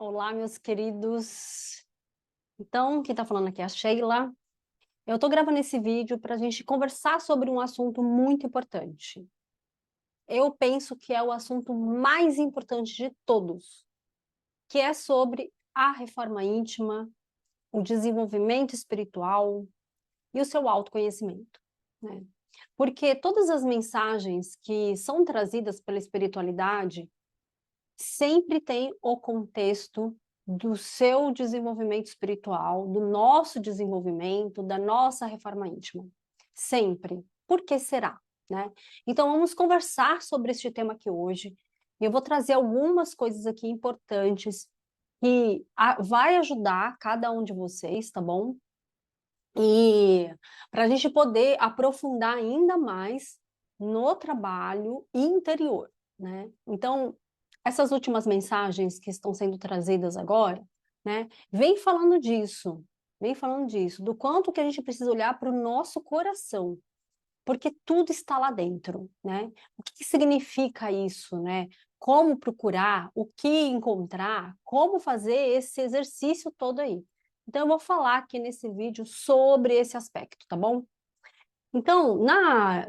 Olá, meus queridos. Então, quem está falando aqui é a Sheila. Eu estou gravando esse vídeo para a gente conversar sobre um assunto muito importante. Eu penso que é o assunto mais importante de todos, que é sobre a reforma íntima, o desenvolvimento espiritual e o seu autoconhecimento, né? Porque todas as mensagens que são trazidas pela espiritualidade sempre tem o contexto do seu desenvolvimento espiritual, do nosso desenvolvimento, da nossa reforma íntima. Sempre. Por que será? Né? Então, vamos conversar sobre este tema aqui hoje. Eu vou trazer algumas coisas aqui importantes que vai ajudar cada um de vocês, tá bom? E para a gente poder aprofundar ainda mais no trabalho interior, né? Então, essas últimas mensagens que estão sendo trazidas agora, né, vem falando disso, do quanto que a gente precisa olhar para o nosso coração, porque tudo está lá dentro, né? O que que significa isso, né? Como procurar, o que encontrar, como fazer esse exercício todo aí. Então, eu vou falar aqui nesse vídeo sobre esse aspecto, tá bom? Então,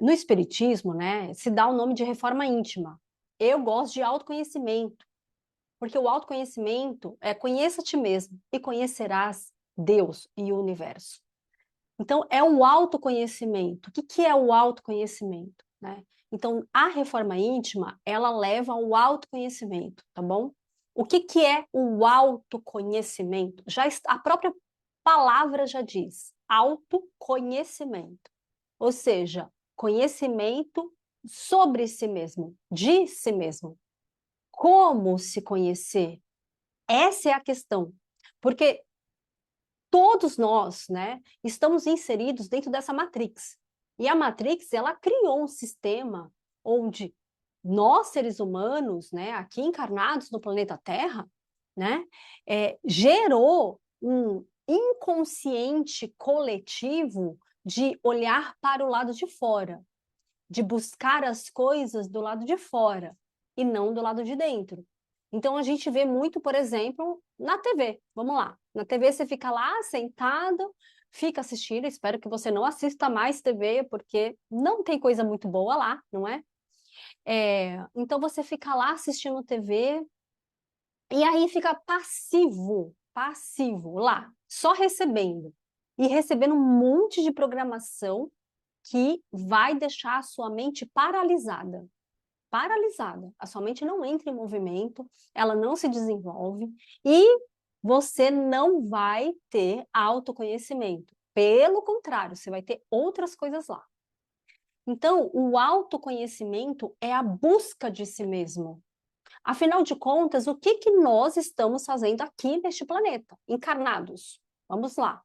no Espiritismo, né, se dá o nome de reforma íntima. Eu gosto de autoconhecimento, porque o autoconhecimento é conheça a ti mesmo e conhecerás Deus e o universo. Então, é o autoconhecimento. O que que é o autoconhecimento, né? Então, a reforma íntima, ela leva ao autoconhecimento, tá bom? O que que é o autoconhecimento? A própria palavra já diz, autoconhecimento. Ou seja, conhecimento sobre si mesmo, de si mesmo. Como se conhecer? Essa é a questão. Porque todos nós, né, estamos inseridos dentro dessa matrix. E a matrix, ela criou um sistema onde nós, seres humanos, né, aqui encarnados no planeta Terra, né, gerou um inconsciente coletivo de olhar para o lado de fora, de buscar as coisas do lado de fora e não do lado de dentro. Então a gente vê muito, por exemplo, na TV. Vamos lá. Na TV você fica lá sentado, fica assistindo. Espero que você não assista mais TV, porque não tem coisa muito boa lá, não é? Então você fica lá assistindo TV e aí fica passivo lá, só recebendo. E recebendo um monte de programação que vai deixar a sua mente paralisada. Paralisada. A sua mente não entra em movimento, ela não se desenvolve e você não vai ter autoconhecimento. Pelo contrário, você vai ter outras coisas lá. Então, o autoconhecimento é a busca de si mesmo. Afinal de contas, o que que nós estamos fazendo aqui neste planeta, encarnados? Vamos lá.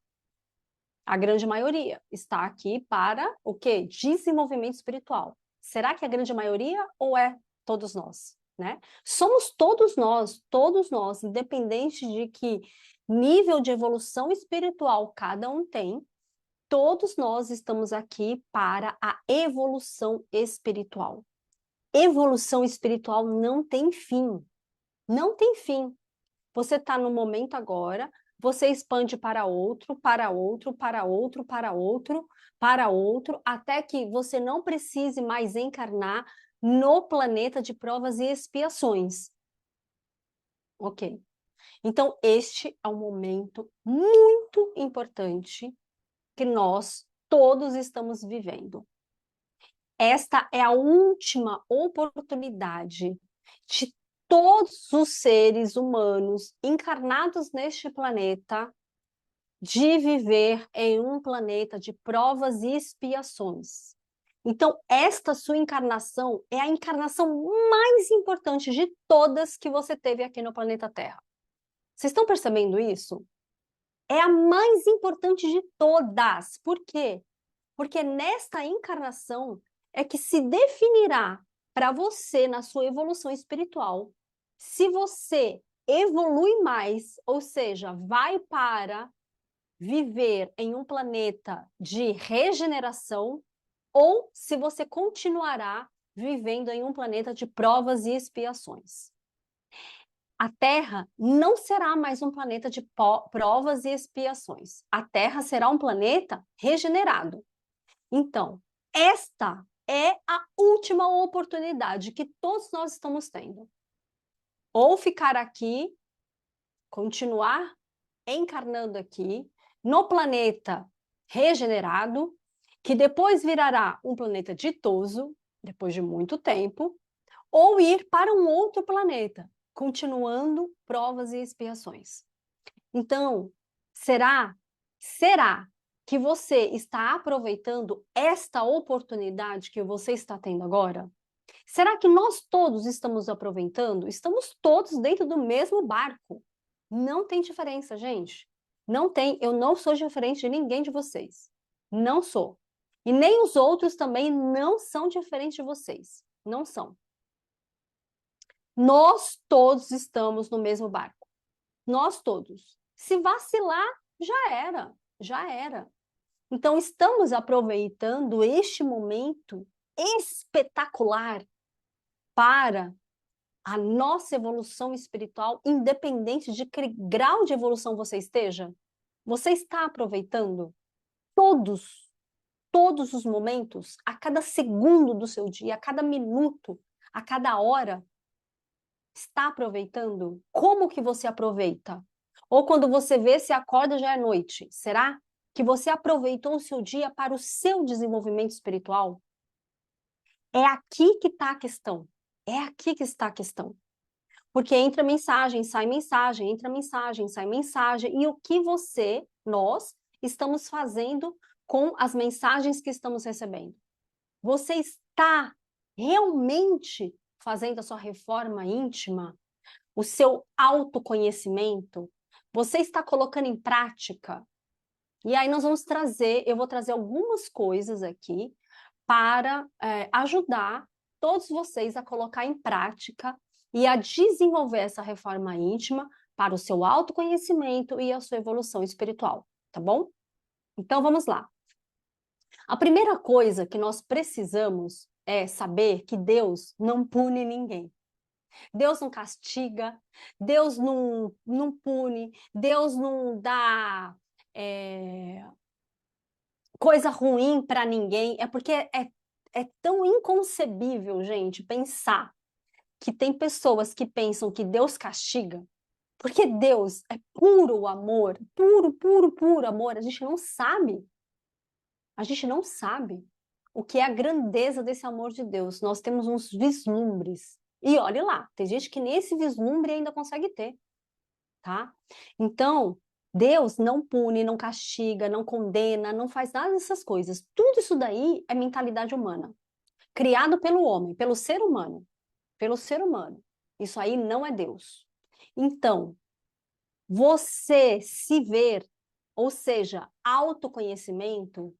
A grande maioria está aqui para o quê? Desenvolvimento espiritual. Será que é a grande maioria ou é todos nós, né? Somos todos nós, independente de que nível de evolução espiritual cada um tem, todos nós estamos aqui para a evolução espiritual. Evolução espiritual não tem fim. Não tem fim. Você está no momento agora, você expande para outro, para outro, para outro, para outro, para outro, até que você não precise mais encarnar no planeta de provas e expiações. Ok. Então, este é um momento muito importante que nós todos estamos vivendo. Esta é a última oportunidade de todos os seres humanos encarnados neste planeta de viver em um planeta de provas e expiações. Então, esta sua encarnação é a encarnação mais importante de todas que você teve aqui no planeta Terra. Vocês estão percebendo isso? É a mais importante de todas. Por quê? Porque nesta encarnação é que se definirá para você, na sua evolução espiritual, se você evolui mais, ou seja, vai para viver em um planeta de regeneração, ou se você continuará vivendo em um planeta de provas e expiações. A Terra não será mais um planeta de provas e expiações. A Terra será um planeta regenerado. Então, esta é a última oportunidade que todos nós estamos tendo. Ou ficar aqui, continuar encarnando aqui, no planeta regenerado, que depois virará um planeta ditoso, depois de muito tempo, ou ir para um outro planeta, continuando provas e expiações. Então, será que você está aproveitando esta oportunidade que você está tendo agora? Será que nós todos estamos aproveitando? Estamos todos dentro do mesmo barco. Não tem diferença, gente. Não tem. Eu não sou diferente de ninguém de vocês. Não sou. E nem os outros também não são diferentes de vocês. Não são. Nós todos estamos no mesmo barco. Nós todos. Se vacilar, já era. Já era. Então, estamos aproveitando este momento espetacular para a nossa evolução espiritual, independente de que grau de evolução você esteja. Você está aproveitando todos os momentos, a cada segundo do seu dia, a cada minuto, a cada hora, está aproveitando? Como que você aproveita? Ou quando você vê, se acorda, já é noite. Será que você aproveitou o seu dia para o seu desenvolvimento espiritual? É aqui que está a questão. É aqui que está a questão. Porque entra mensagem, sai mensagem, entra mensagem, sai mensagem. E o que nós, estamos fazendo com as mensagens que estamos recebendo? Você está realmente fazendo a sua reforma íntima? O seu autoconhecimento? Você está colocando em prática? E aí nós vamos eu vou trazer algumas coisas aqui para ajudar todos vocês a colocar em prática e a desenvolver essa reforma íntima para o seu autoconhecimento e a sua evolução espiritual, tá bom? Então vamos lá. A primeira coisa que nós precisamos é saber que Deus não pune ninguém. Deus não castiga, Deus não pune, Deus não dá coisa ruim para ninguém. É porque é tão inconcebível, gente, pensar que tem pessoas que pensam que Deus castiga, porque Deus é puro amor, puro, puro, puro amor. A gente não sabe o que é a grandeza desse amor de Deus. Nós temos uns vislumbres. E olhe lá, tem gente que nesse vislumbre ainda consegue ter, tá? Então, Deus não pune, não castiga, não condena, não faz nada dessas coisas. Tudo isso daí é mentalidade humana, criado pelo homem, pelo ser humano. Pelo ser humano. Isso aí não é Deus. Então, você se ver, ou seja, autoconhecimento,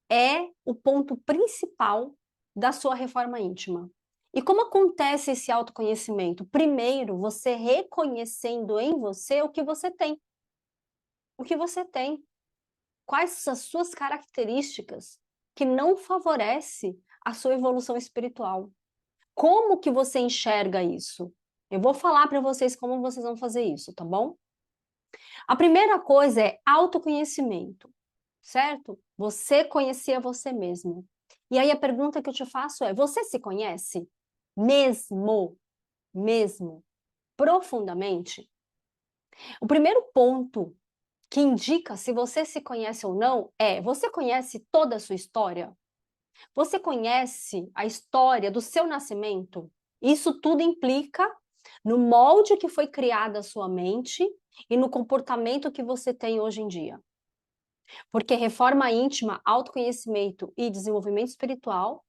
é o ponto principal da sua reforma íntima. E como acontece esse autoconhecimento? Primeiro, você reconhecendo em você o que você tem. O que você tem. Quais são as suas características que não favorece a sua evolução espiritual? Como que você enxerga isso? Eu vou falar para vocês como vocês vão fazer isso, tá bom? A primeira coisa é autoconhecimento, certo? Você conhecer você mesmo. E aí a pergunta que eu te faço é: você se conhece mesmo? Mesmo? Profundamente? O primeiro ponto que indica se você se conhece ou não é: você conhece toda a sua história? Você conhece a história do seu nascimento? Isso tudo implica no molde que foi criada a sua mente e no comportamento que você tem hoje em dia. Porque reforma íntima, autoconhecimento e desenvolvimento espiritual,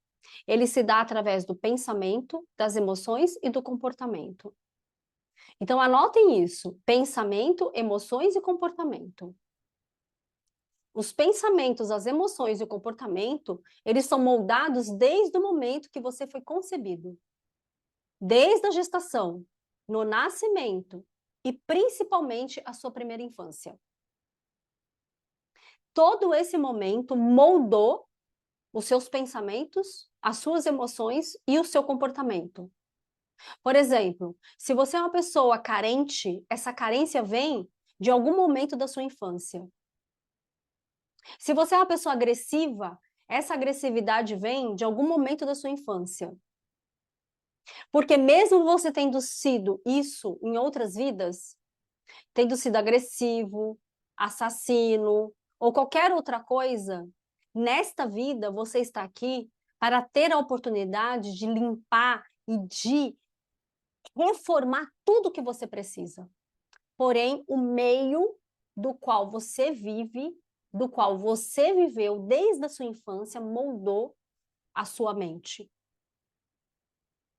ele se dá através do pensamento, das emoções e do comportamento. Então anotem isso: pensamento, emoções e comportamento. Os pensamentos, as emoções e o comportamento, eles são moldados desde o momento que você foi concebido. Desde a gestação, no nascimento e principalmente a sua primeira infância. Todo esse momento moldou os seus pensamentos, as suas emoções e o seu comportamento. Por exemplo, se você é uma pessoa carente, essa carência vem de algum momento da sua infância. Se você é uma pessoa agressiva, essa agressividade vem de algum momento da sua infância. Porque mesmo você tendo sido isso em outras vidas, tendo sido agressivo, assassino ou qualquer outra coisa, nesta vida você está aqui para ter a oportunidade de limpar e de reformar tudo que você precisa. Porém, o meio do qual você vive, do qual você viveu desde a sua infância, moldou a sua mente,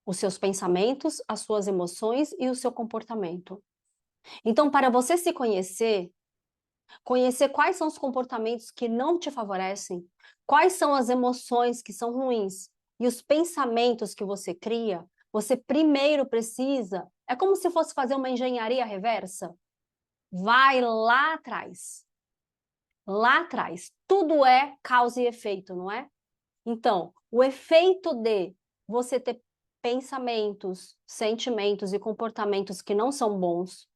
os seus pensamentos, as suas emoções e o seu comportamento. Então, para você se conhecer, conhecer quais são os comportamentos que não te favorecem, quais são as emoções que são ruins e os pensamentos que você cria, você primeiro precisa, é como se fosse fazer uma engenharia reversa. Vai lá atrás. Lá atrás. Tudo é causa e efeito, não é? Então, o efeito de você ter pensamentos, sentimentos e comportamentos que não são bons,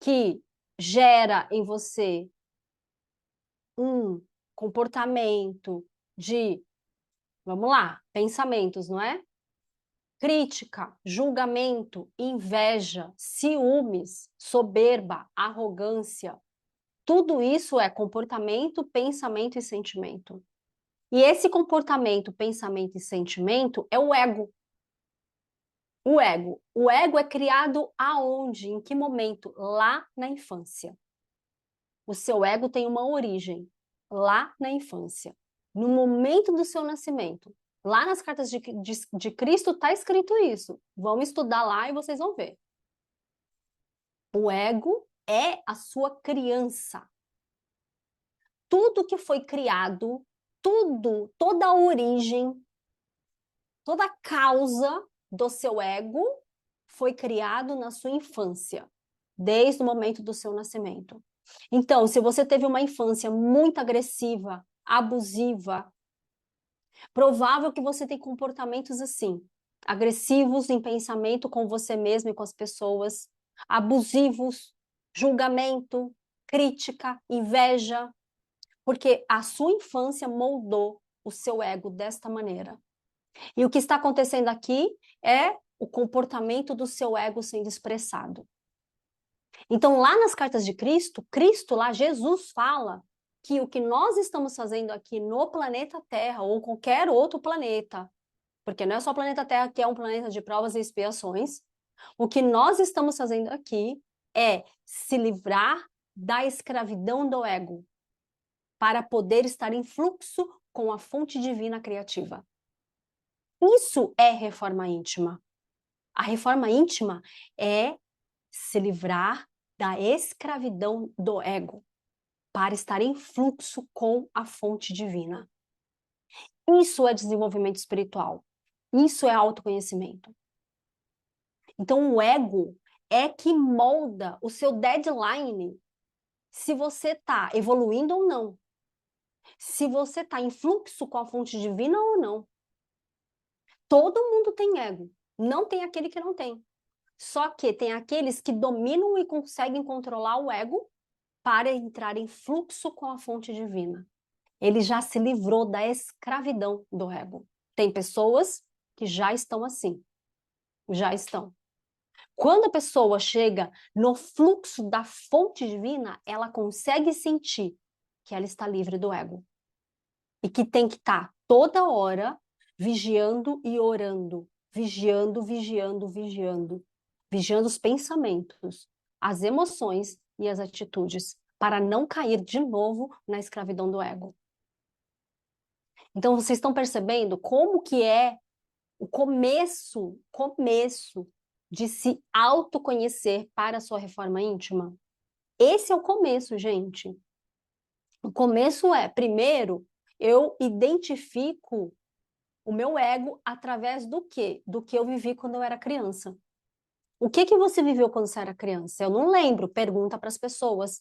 que gera em você um comportamento de, vamos lá, pensamentos, não é? Crítica, julgamento, inveja, ciúmes, soberba, arrogância. Tudo isso é comportamento, pensamento e sentimento. E esse comportamento, pensamento e sentimento é o ego. O ego. O ego é criado aonde? Em que momento? Lá na infância. O seu ego tem uma origem lá na infância, no momento do seu nascimento. Lá nas cartas de Cristo está escrito isso. Vamos estudar lá e vocês vão ver. O ego é a sua criança. Tudo que foi criado, tudo, toda a origem, toda a causa do seu ego foi criado na sua infância, desde o momento do seu nascimento. Então, se você teve uma infância muito agressiva, abusiva, provável que você tem comportamentos assim, agressivos em pensamento com você mesmo e com as pessoas, abusivos, julgamento, crítica, inveja, porque a sua infância moldou o seu ego desta maneira. E o que está acontecendo aqui é o comportamento do seu ego sendo expressado. Então, lá nas cartas de Cristo, Cristo lá, Jesus fala que o que nós estamos fazendo aqui no planeta Terra, ou qualquer outro planeta, porque não é só o planeta Terra que é um planeta de provas e expiações, o que nós estamos fazendo aqui é se livrar da escravidão do ego, para poder estar em fluxo com a fonte divina criativa. Isso é reforma íntima. A reforma íntima é se livrar da escravidão do ego para estar em fluxo com a fonte divina. Isso é desenvolvimento espiritual. Isso é autoconhecimento. Então, o ego é que molda o seu deadline se você está evoluindo ou não. Se você está em fluxo com a fonte divina ou não. Todo mundo tem ego. Não tem aquele que não tem. Só que tem aqueles que dominam e conseguem controlar o ego para entrar em fluxo com a fonte divina. Ele já se livrou da escravidão do ego. Tem pessoas que já estão assim. Já estão. Quando a pessoa chega no fluxo da fonte divina, ela consegue sentir que ela está livre do ego. E que tem que estar toda hora vigiando e orando. Vigiando, vigiando, vigiando. Vigiando os pensamentos, as emoções e as atitudes, para não cair de novo na escravidão do ego. Então, vocês estão percebendo como que é o começo de se autoconhecer para a sua reforma íntima? Esse é o começo, gente. O começo é, primeiro, eu identifico o meu ego através do quê? Do que eu vivi quando eu era criança. O que que você viveu quando você era criança? Eu não lembro, pergunta para as pessoas.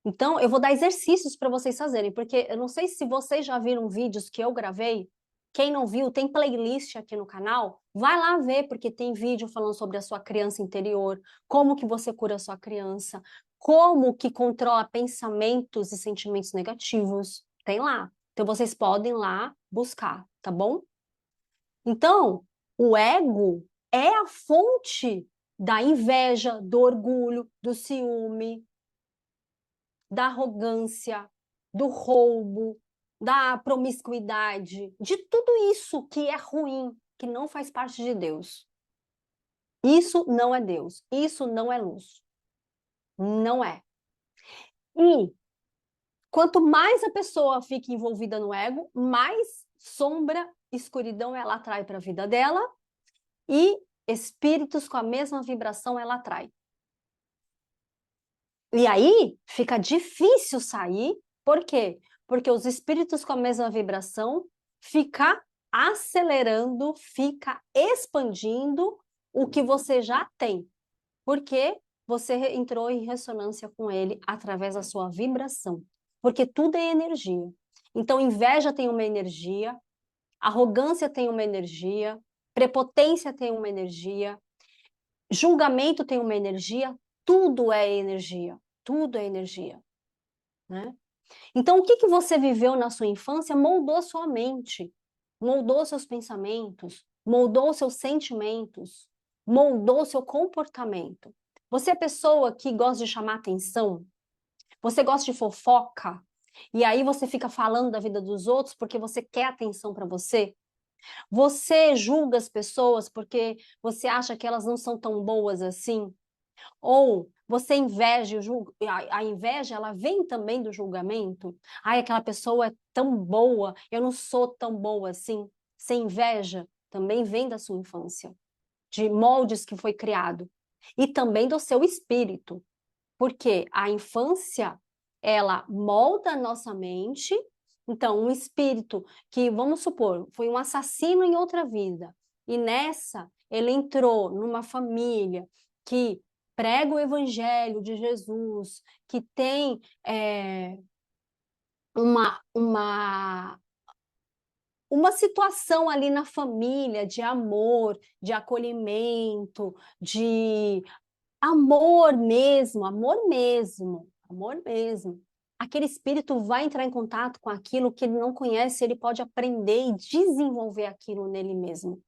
Então, eu vou dar exercícios para vocês fazerem, porque eu não sei se vocês já viram vídeos que eu gravei Quem não viu, tem playlist aqui no canal, vai lá ver, porque tem vídeo falando sobre a sua criança interior, como que você cura a sua criança, como que controla pensamentos e sentimentos negativos. Tem lá. Então vocês podem lá buscar, tá bom? Então, o ego é a fonte da inveja, do orgulho, do ciúme, da arrogância, do roubo, da promiscuidade, de tudo isso que é ruim, que não faz parte de Deus. Isso não é Deus, isso não é luz. Não é. E quanto mais a pessoa fica envolvida no ego, mais sombra, escuridão ela atrai para a vida dela e espíritos com a mesma vibração ela atrai. E aí fica difícil sair, por quê? Porque os espíritos com a mesma vibração fica acelerando, fica expandindo o que você já tem. Porque você entrou em ressonância com ele através da sua vibração. Porque tudo é energia. Então, inveja tem uma energia, arrogância tem uma energia, prepotência tem uma energia, julgamento tem uma energia, tudo é energia, tudo é energia, né? Então, o que que você viveu na sua infância moldou a sua mente, moldou seus pensamentos, moldou seus sentimentos, moldou seu comportamento. Você é pessoa que gosta de chamar atenção? Você gosta de fofoca? E aí você fica falando da vida dos outros porque você quer atenção para você? Você julga as pessoas porque você acha que elas não são tão boas assim? Ou você inveja, a inveja, ela vem também do julgamento? Ai, aquela pessoa é tão boa, eu não sou tão boa assim. Você inveja também vem da sua infância, de moldes que foi criado. E também do seu espírito, porque a infância, ela molda a nossa mente. Então, um espírito que, vamos supor, foi um assassino em outra vida, e nessa ele entrou numa família que prega o evangelho de Jesus, que tem uma, uma, uma situação ali na família de amor, de acolhimento, de amor mesmo, amor mesmo, amor mesmo. Aquele espírito vai entrar em contato com aquilo que ele não conhece, ele pode aprender e desenvolver aquilo nele mesmo.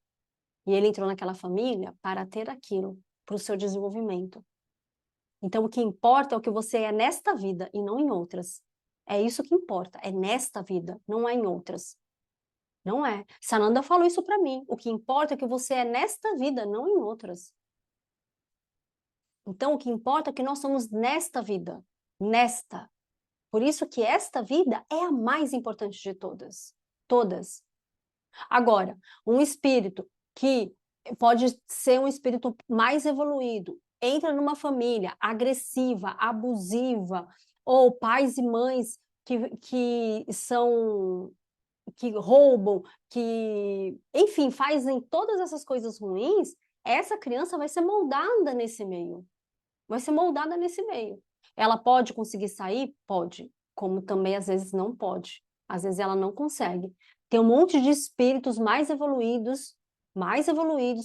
E ele entrou naquela família para ter aquilo, para o seu desenvolvimento. Então, o que importa é o que você é nesta vida e não em outras. É isso que importa, é nesta vida, não é em outras. Não é. Sananda falou isso para mim. O que importa é o que você é nesta vida, não em outras. Então, o que importa é que nós somos nesta vida, nesta. Por isso que esta vida é a mais importante de todas. Todas. Agora, um espírito que pode ser um espírito mais evoluído, entra numa família agressiva, abusiva, ou pais e mães que roubam, que, enfim, fazem todas essas coisas ruins, essa criança vai ser moldada nesse meio. Vai ser moldada nesse meio. Ela pode conseguir sair? Pode. Como também às vezes não pode. Às vezes ela não consegue. Tem um monte de espíritos mais evoluídos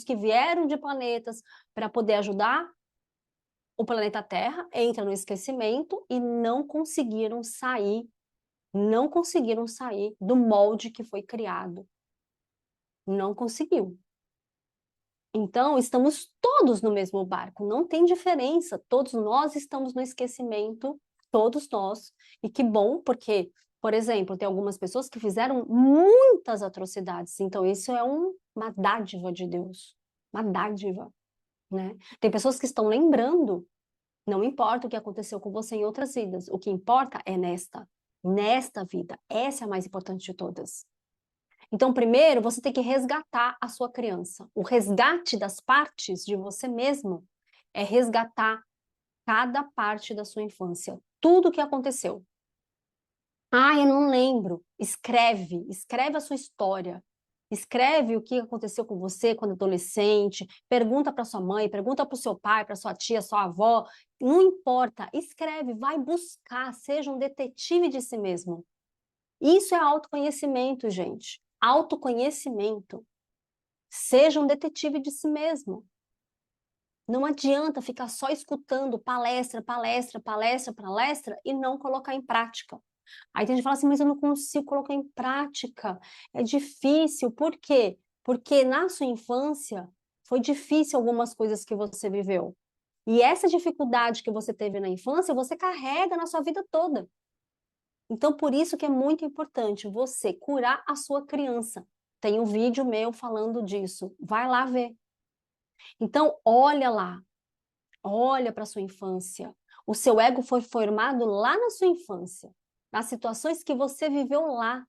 que vieram de planetas para poder ajudar o planeta Terra, entra no esquecimento e não conseguiram sair do molde que foi criado. Não conseguiu. Então, estamos todos no mesmo barco, não tem diferença. Todos nós estamos no esquecimento, todos nós. E que bom, porque, por exemplo, tem algumas pessoas que fizeram muitas atrocidades. Então, isso é uma dádiva de Deus, uma dádiva, né? Tem pessoas que estão lembrando. Não importa o que aconteceu com você em outras vidas, o que importa é nesta vida. Essa é a mais importante de todas. Então, primeiro, você tem que resgatar a sua criança. O resgate das partes de você mesmo é resgatar cada parte da sua infância, tudo o que aconteceu. Ah, eu não lembro. Escreve a sua história. Escreve o que aconteceu com você quando adolescente, pergunta para sua mãe, pergunta para o seu pai, para sua tia, sua avó, não importa, escreve, vai buscar, seja um detetive de si mesmo. Isso é autoconhecimento, gente. Autoconhecimento. Seja um detetive de si mesmo. Não adianta ficar só escutando palestra, palestra, palestra, palestra e não colocar em prática. Aí tem gente que fala assim, mas eu não consigo colocar em prática. É difícil. Por quê? Porque na sua infância foi difícil algumas coisas que você viveu. E essa dificuldade que você teve na infância, você carrega na sua vida toda. Então, por isso que é muito importante você curar a sua criança. Tem um vídeo meu falando disso. Vai lá ver. Então, olha lá. Olha para sua infância. O seu ego foi formado lá na sua infância, nas situações que você viveu lá.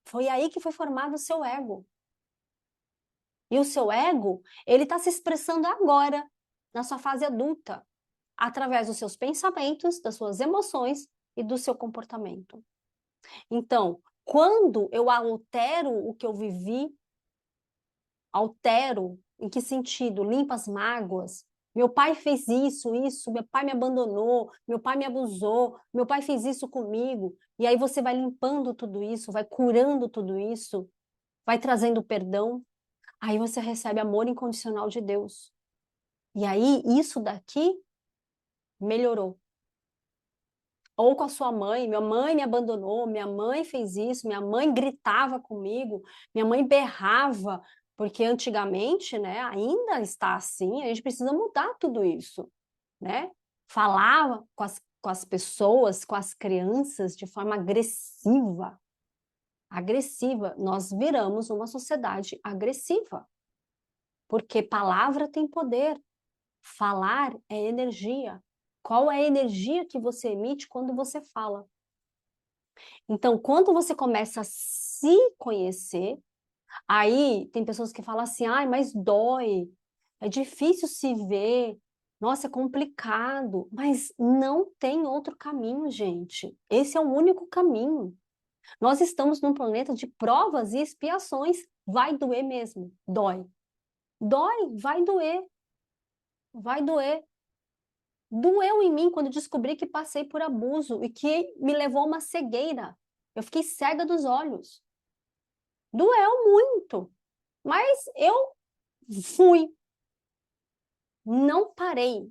Foi aí que foi formado o seu ego. E o seu ego, ele está se expressando agora, na sua fase adulta, através dos seus pensamentos, das suas emoções e do seu comportamento. Então, quando eu altero o que eu vivi, altero, em que sentido? Limpa as mágoas. Meu pai fez isso, meu pai me abandonou, meu pai me abusou, meu pai fez isso comigo. E aí você vai limpando tudo isso, vai curando tudo isso, vai trazendo perdão. Aí você recebe amor incondicional de Deus. E aí isso daqui melhorou. Ou com a sua mãe, minha mãe me abandonou, minha mãe fez isso, minha mãe gritava comigo, minha mãe berrava, porque antigamente, né, ainda está assim, a gente precisa mudar tudo isso, né? Falava com as pessoas, com as crianças de forma agressiva, agressiva. Nós viramos uma sociedade agressiva, porque palavra tem poder, falar é energia. Qual é a energia que você emite quando você fala? Então, quando você começa a se conhecer, aí tem pessoas que falam assim, ai, mas dói, é difícil se ver, nossa, é complicado, mas não tem outro caminho, gente. Esse é o único caminho. Nós estamos num planeta de provas e expiações. Vai doer mesmo, dói. Dói, vai doer, vai doer. Doeu em mim quando descobri que passei por abuso e que me levou a uma cegueira. Eu fiquei cega dos olhos. Doeu muito, mas eu fui, não parei.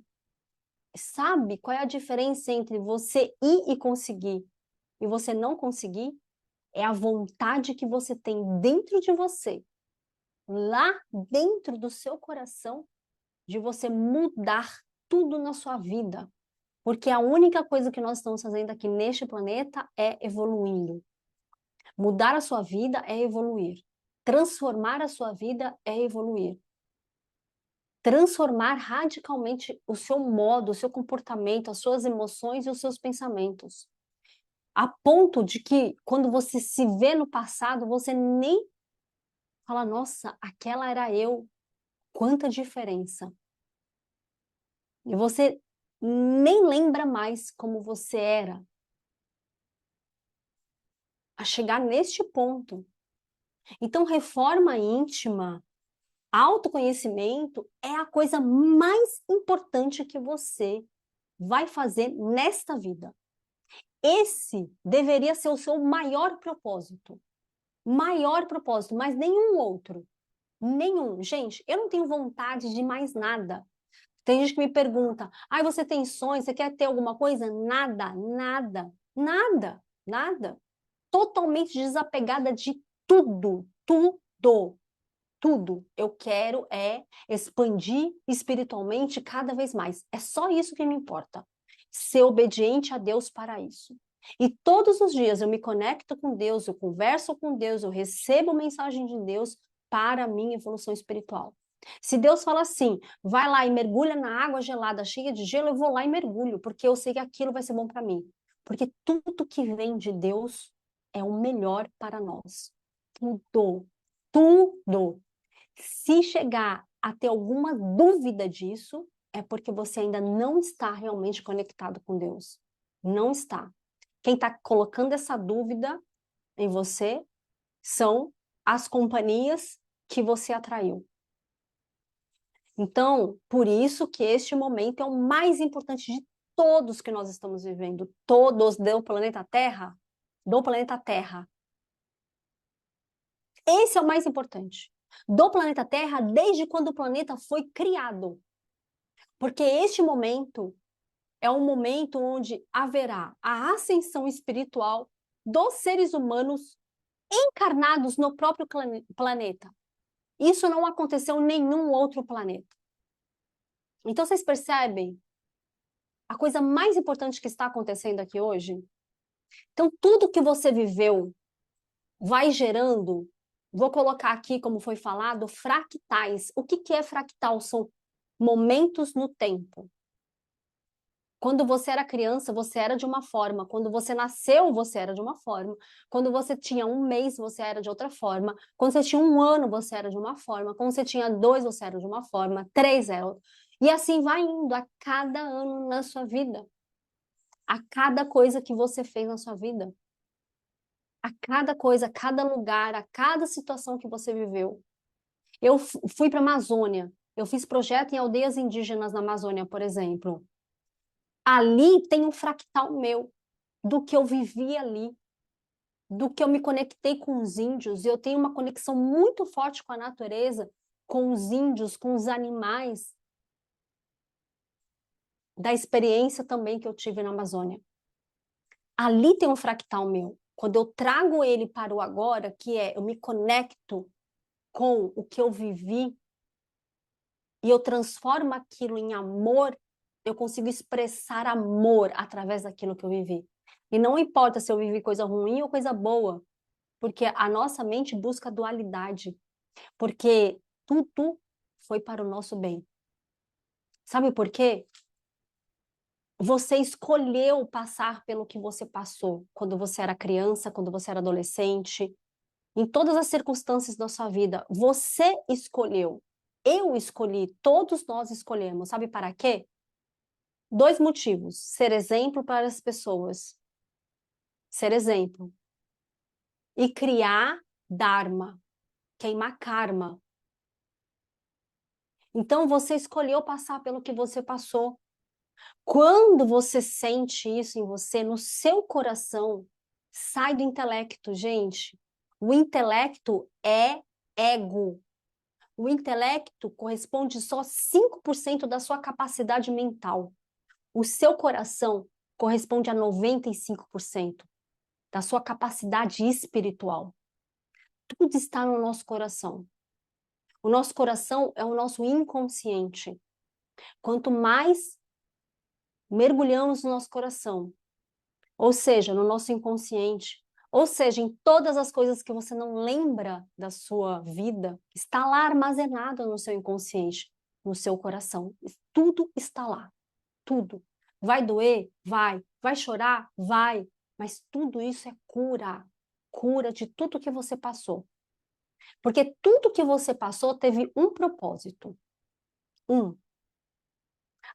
Sabe qual é a diferença entre você ir e conseguir e você não conseguir? É a vontade que você tem dentro de você, lá dentro do seu coração, de você mudar tudo na sua vida. Porque a única coisa que nós estamos fazendo aqui neste planeta é evoluindo. Mudar a sua vida é evoluir. Transformar a sua vida é evoluir. Transformar radicalmente o seu modo, o seu comportamento, as suas emoções e os seus pensamentos. A ponto de que, quando você se vê no passado, você nem fala, nossa, aquela era eu. Quanta diferença. E você nem lembra mais como você era. A chegar neste ponto. Então, reforma íntima, autoconhecimento é a coisa mais importante que você vai fazer nesta vida. Esse deveria ser o seu maior propósito, mas nenhum outro, nenhum. Gente, eu não tenho vontade de mais nada. Tem gente que me pergunta, você tem sonhos, você quer ter alguma coisa? Nada, nada, nada, nada. Totalmente desapegada de tudo, tudo. Tudo. Eu quero expandir espiritualmente cada vez mais. É só isso que me importa. Ser obediente a Deus para isso. E todos os dias eu me conecto com Deus, eu converso com Deus, eu recebo mensagem de Deus para a minha evolução espiritual. Se Deus fala assim, vai lá e mergulha na água gelada, cheia de gelo, eu vou lá e mergulho, porque eu sei que aquilo vai ser bom para mim. Porque tudo que vem de Deus é o melhor para nós. Tudo. Tudo. Se chegar a ter alguma dúvida disso, é porque você ainda não está realmente conectado com Deus. Não está. Quem está colocando essa dúvida em você são as companhias que você atraiu. Então, por isso que este momento é o mais importante de todos que nós estamos vivendo, todos do planeta Terra, Esse é o mais importante. Do planeta Terra, desde quando o planeta foi criado. Porque este momento é um momento onde haverá a ascensão espiritual dos seres humanos encarnados no próprio planeta. Isso não aconteceu em nenhum outro planeta. Então, vocês percebem a coisa mais importante que está acontecendo aqui hoje? Então, tudo que você viveu vai gerando, vou colocar aqui, como foi falado, fractais. O que é fractal? São momentos no tempo. Quando você era criança, você era de uma forma. Quando você nasceu, você era de uma forma. Quando você tinha um mês, você era de outra forma. Quando você tinha um ano, você era de uma forma. Quando você tinha 2, você era de uma forma. 3 era outra. E assim vai indo a cada ano na sua vida. A cada coisa que você fez na sua vida. A cada coisa, a cada lugar, a cada situação que você viveu. Eu fui para a Amazônia. Eu fiz projeto em aldeias indígenas na Amazônia, por exemplo. Ali tem um fractal meu, do que eu vivi ali, do que eu me conectei com os índios, e eu tenho uma conexão muito forte com a natureza, com os índios, com os animais, da experiência também que eu tive na Amazônia. Ali tem um fractal meu. Quando eu trago ele para o agora, que é eu me conecto com o que eu vivi e eu transformo aquilo em amor, eu consigo expressar amor através daquilo que eu vivi. E não importa se eu vivi coisa ruim ou coisa boa, porque a nossa mente busca dualidade, porque tudo foi para o nosso bem. Sabe por quê? Você escolheu passar pelo que você passou quando você era criança, quando você era adolescente, em todas as circunstâncias da sua vida. Você escolheu. Eu escolhi, todos nós escolhemos. Sabe para quê? 2 motivos: ser exemplo para as pessoas, ser exemplo, e criar dharma, queimar karma. Então você escolheu passar pelo que você passou. Quando você sente isso em você, no seu coração, sai do intelecto, gente. O intelecto é ego. O intelecto corresponde só a 5% da sua capacidade mental. O seu coração corresponde a 95% da sua capacidade espiritual. Tudo está no nosso coração. O nosso coração é o nosso inconsciente. Quanto mais mergulhamos no nosso coração, ou seja, no nosso inconsciente, ou seja, em todas as coisas que você não lembra da sua vida, está lá armazenado no seu inconsciente, no seu coração. Tudo está lá, tudo. Vai doer? Vai. Vai chorar? Vai. Mas tudo isso é cura, cura de tudo que você passou. Porque tudo que você passou teve um propósito.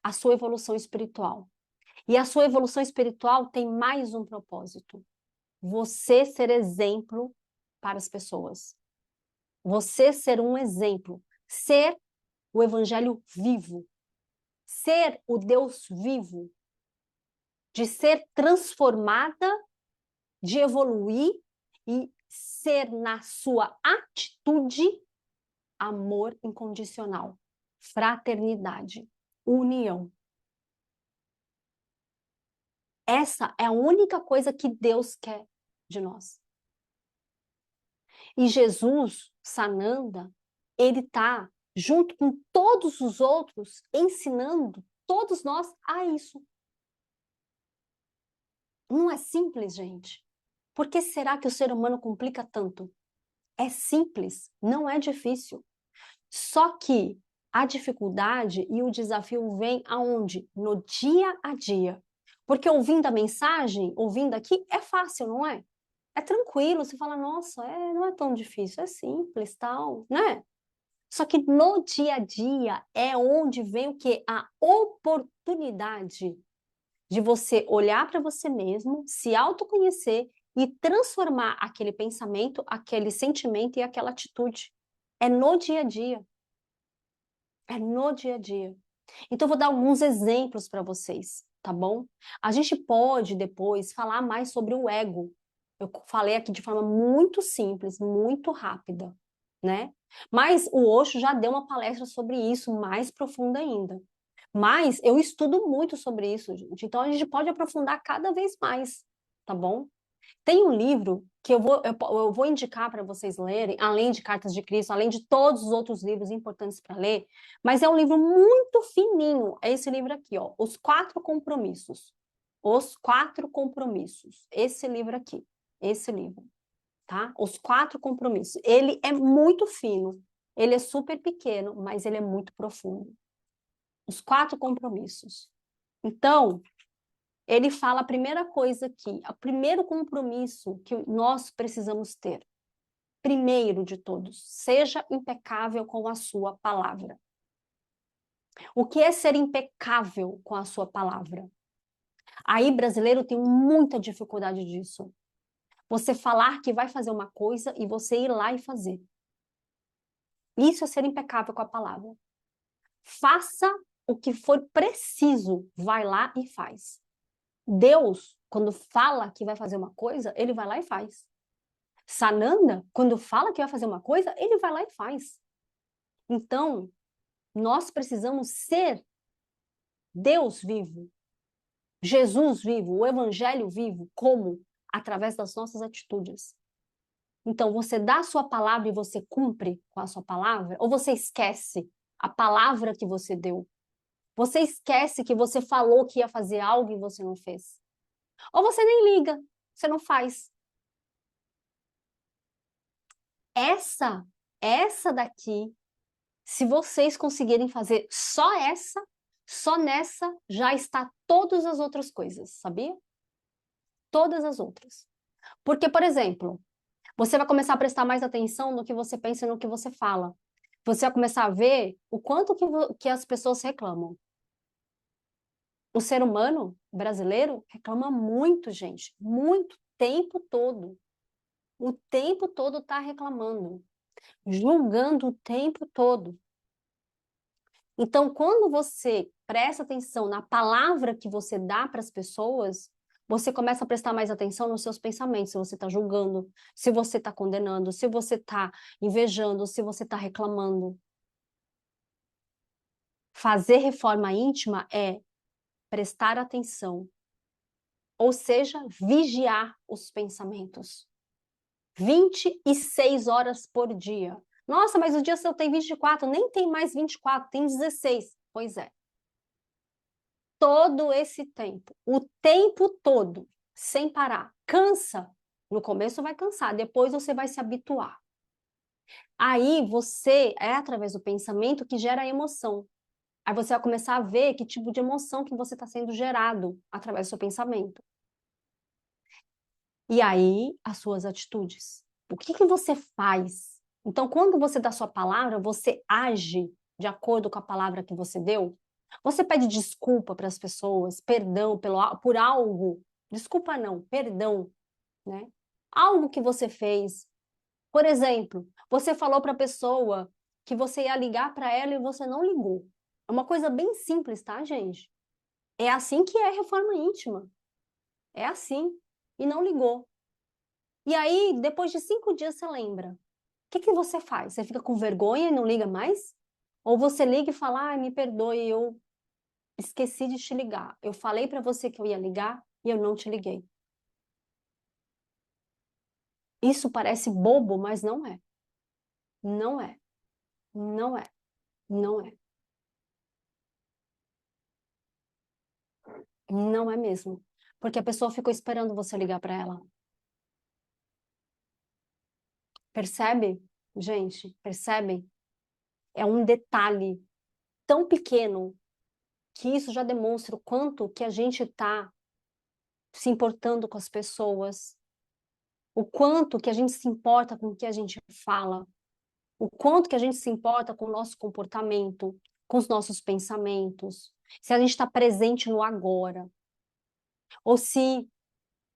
A sua evolução espiritual. E a sua evolução espiritual tem mais um propósito: você ser exemplo para as pessoas. Você ser um exemplo. Ser o evangelho vivo. Ser o Deus vivo. De ser transformada, de evoluir e ser na sua atitude amor incondicional, fraternidade, união. Essa é a única coisa que Deus quer de nós. E Jesus, Sananda, ele está junto com todos os outros, ensinando todos nós a isso. Não é simples, gente. Por que será que o ser humano complica tanto? É simples, não é difícil. Só que a dificuldade e o desafio vem aonde? No dia a dia. Porque ouvindo a mensagem, ouvindo aqui, é fácil, não é? É tranquilo, você fala, nossa, não é tão difícil, é simples, tal, né? Só que no dia a dia é onde vem o quê? A oportunidade de você olhar para você mesmo, se autoconhecer e transformar aquele pensamento, aquele sentimento e aquela atitude. É no dia a dia. É no dia a dia. Então, eu vou dar alguns exemplos para vocês, tá bom? A gente pode depois falar mais sobre o ego, Eu falei aqui de forma muito simples, muito rápida, né? Mas o Osho já deu uma palestra sobre isso, mais profunda ainda. Mas eu estudo muito sobre isso, gente. Então a gente pode aprofundar cada vez mais, tá bom? Tem um livro que eu vou indicar para vocês lerem, além de Cartas de Cristo, além de todos os outros livros importantes para ler, mas é um livro muito fininho. É esse livro aqui, ó, Os Quatro Compromissos. Os Quatro Compromissos. Esse livro aqui, esse livro, tá? Os Quatro Compromissos. Ele é muito fino, ele é super pequeno, mas ele é muito profundo. Os Quatro Compromissos. Então, ele fala a primeira coisa aqui, o primeiro compromisso que nós precisamos ter, primeiro de todos, seja impecável com a sua palavra. O que é ser impecável com a sua palavra? Aí, brasileiro tem muita dificuldade disso. Você falar que vai fazer uma coisa e você ir lá e fazer. Isso é ser impecável com a palavra. Faça o que for preciso, vai lá e faz. Deus, quando fala que vai fazer uma coisa, ele vai lá e faz. Sananda, quando fala que vai fazer uma coisa, ele vai lá e faz. Então, nós precisamos ser Deus vivo, Jesus vivo, o Evangelho vivo. Como? Através das nossas atitudes. Então, você dá a sua palavra e você cumpre com a sua palavra? Ou você esquece a palavra que você deu? Você esquece que você falou que ia fazer algo e você não fez? Ou você nem liga, você não faz? Essa daqui, se vocês conseguirem fazer só nessa já está todas as outras coisas, sabia? Todas as outras. Porque, por exemplo, você vai começar a prestar mais atenção no que você pensa e no que você fala. Você vai começar a ver o quanto que as pessoas reclamam. O ser humano brasileiro reclama muito, gente, muito, tempo todo. O tempo todo está reclamando, julgando o tempo todo. Então, quando você presta atenção na palavra que você dá para as pessoas, você começa a prestar mais atenção nos seus pensamentos, se você está julgando, se você está condenando, se você está invejando, se você está reclamando. Fazer reforma íntima é prestar atenção, ou seja, vigiar os pensamentos. 26 horas por dia. Nossa, mas o dia seu tem 24, nem tem mais 24, tem 16. Pois é. Todo esse tempo, o tempo todo, sem parar. Cansa. No começo vai cansar, depois você vai se habituar. Aí você, é através do pensamento que gera a emoção. Aí você vai começar a ver que tipo de emoção que você está sendo gerado através do seu pensamento. E aí, as suas atitudes. O que que você faz? Então, quando você dá sua palavra, você age de acordo com a palavra que você deu? Você pede desculpa para as pessoas, perdão por algo. Desculpa não, perdão, né? Algo que você fez. Por exemplo, você falou para a pessoa que você ia ligar para ela e você não ligou. É uma coisa bem simples, tá, gente? É assim que é reforma íntima. É assim. E não ligou. E aí, depois de 5 dias, você lembra. O que que você faz? Você fica com vergonha e não liga mais? Ou você liga e fala, me perdoe, eu esqueci de te ligar. Eu falei para você que eu ia ligar e eu não te liguei. Isso parece bobo, mas não é. Não é. Não é. Não é. Não é mesmo. Porque a pessoa ficou esperando você ligar para ela. Percebe? Gente, percebem? É um detalhe tão pequeno que isso já demonstra o quanto que a gente está se importando com as pessoas, o quanto que a gente se importa com o que a gente fala, o quanto que a gente se importa com o nosso comportamento, com os nossos pensamentos, se a gente está presente no agora, ou se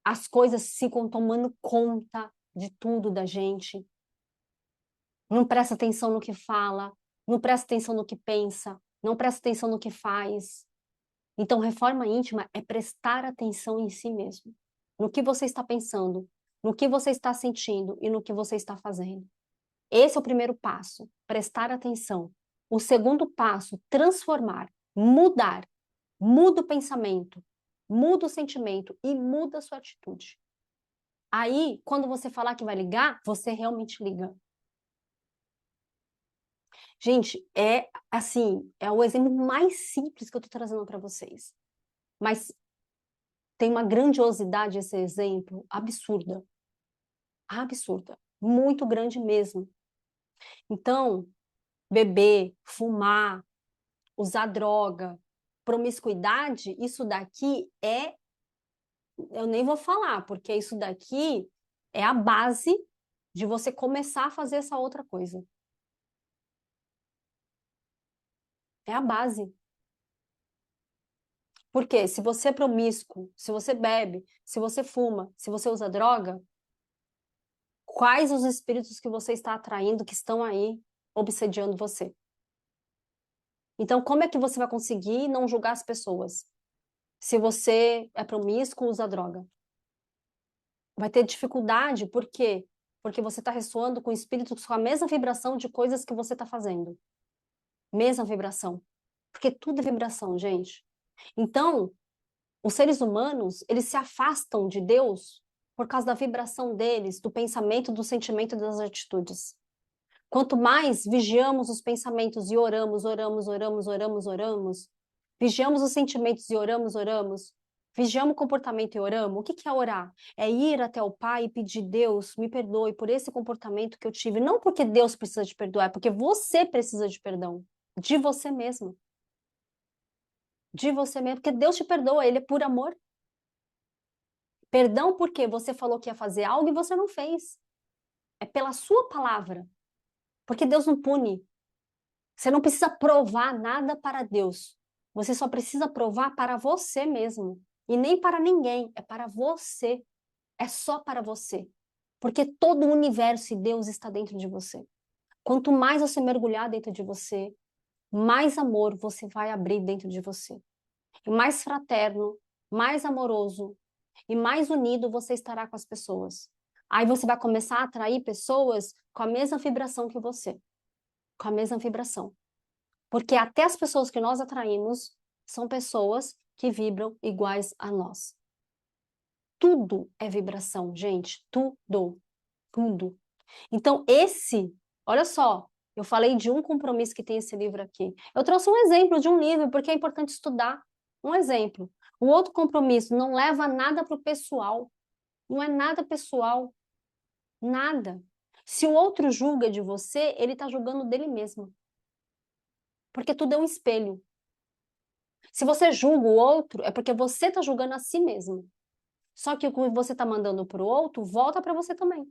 as coisas ficam tomando conta de tudo da gente, não presta atenção no que fala, não presta atenção no que pensa, não presta atenção no que faz. Então, reforma íntima é prestar atenção em si mesmo, no que você está pensando, no que você está sentindo e no que você está fazendo. Esse é o primeiro passo, prestar atenção. O segundo passo, transformar, mudar. Muda o pensamento, muda o sentimento e muda a sua atitude. Aí, quando você falar que vai ligar, você realmente liga. Gente, é assim, é o exemplo mais simples que eu tô trazendo para vocês. Mas tem uma grandiosidade esse exemplo absurda. Absurda. Muito grande mesmo. Então, beber, fumar, usar droga, promiscuidade, isso daqui é, eu nem vou falar, porque isso daqui é a base de você começar a fazer essa outra coisa. É a base. Porque se você é promíscuo, se você bebe, se você fuma, se você usa droga, quais os espíritos que você está atraindo que estão aí obsediando você? Então, como é que você vai conseguir não julgar as pessoas? Se você é promíscuo, usa droga. Vai ter dificuldade, por quê? Porque você está ressoando com espíritos com a mesma vibração de coisas que você está fazendo. Mesma vibração. Porque tudo é vibração, gente. Então, os seres humanos, eles se afastam de Deus por causa da vibração deles, do pensamento, do sentimento e das atitudes. Quanto mais vigiamos os pensamentos e oramos, oramos, oramos, oramos, oramos, vigiamos os sentimentos e oramos, oramos, vigiamos o comportamento e oramos, o que que é orar? É ir até o Pai e pedir, Deus, me perdoe por esse comportamento que eu tive. Não porque Deus precisa de perdoar, é porque você precisa de perdão. De você mesmo. De você mesmo. Porque Deus te perdoa, Ele é por amor. Perdão porque você falou que ia fazer algo e você não fez. É pela sua palavra. Porque Deus não pune. Você não precisa provar nada para Deus. Você só precisa provar para você mesmo. E nem para ninguém, é para você. É só para você. Porque todo o universo e Deus está dentro de você. Quanto mais você mergulhar dentro de você, mais amor você vai abrir dentro de você. E mais fraterno, mais amoroso e mais unido você estará com as pessoas. Aí você vai começar a atrair pessoas com a mesma vibração que você. Com a mesma vibração. Porque até as pessoas que nós atraímos são pessoas que vibram iguais a nós. Tudo é vibração, gente. Tudo. Tudo. Então, olha só, eu falei de um compromisso que tem esse livro aqui. Eu trouxe um exemplo de um livro, porque é importante estudar. Um exemplo. O outro compromisso não leva nada para o pessoal. Não é nada pessoal. Nada. Se o outro julga de você, ele está julgando dele mesmo. Porque tudo é um espelho. Se você julga o outro, é porque você está julgando a si mesmo. Só que o que você está mandando para o outro, volta para você também.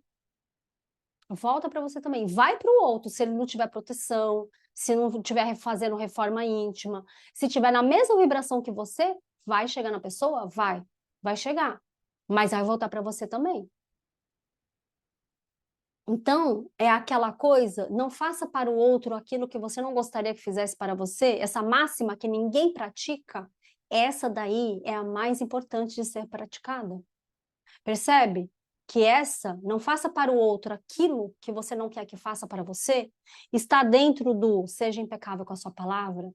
Volta para você também. Vai para o outro, se ele não tiver proteção, se não estiver fazendo reforma íntima, se tiver na mesma vibração que você, vai chegar na pessoa? Vai chegar. Mas vai voltar para você também. Então, é aquela coisa, não faça para o outro aquilo que você não gostaria que fizesse para você, essa máxima que ninguém pratica, essa daí é a mais importante de ser praticada. Percebe? Que essa, não faça para o outro aquilo que você não quer que faça para você, está dentro do seja impecável com a sua palavra,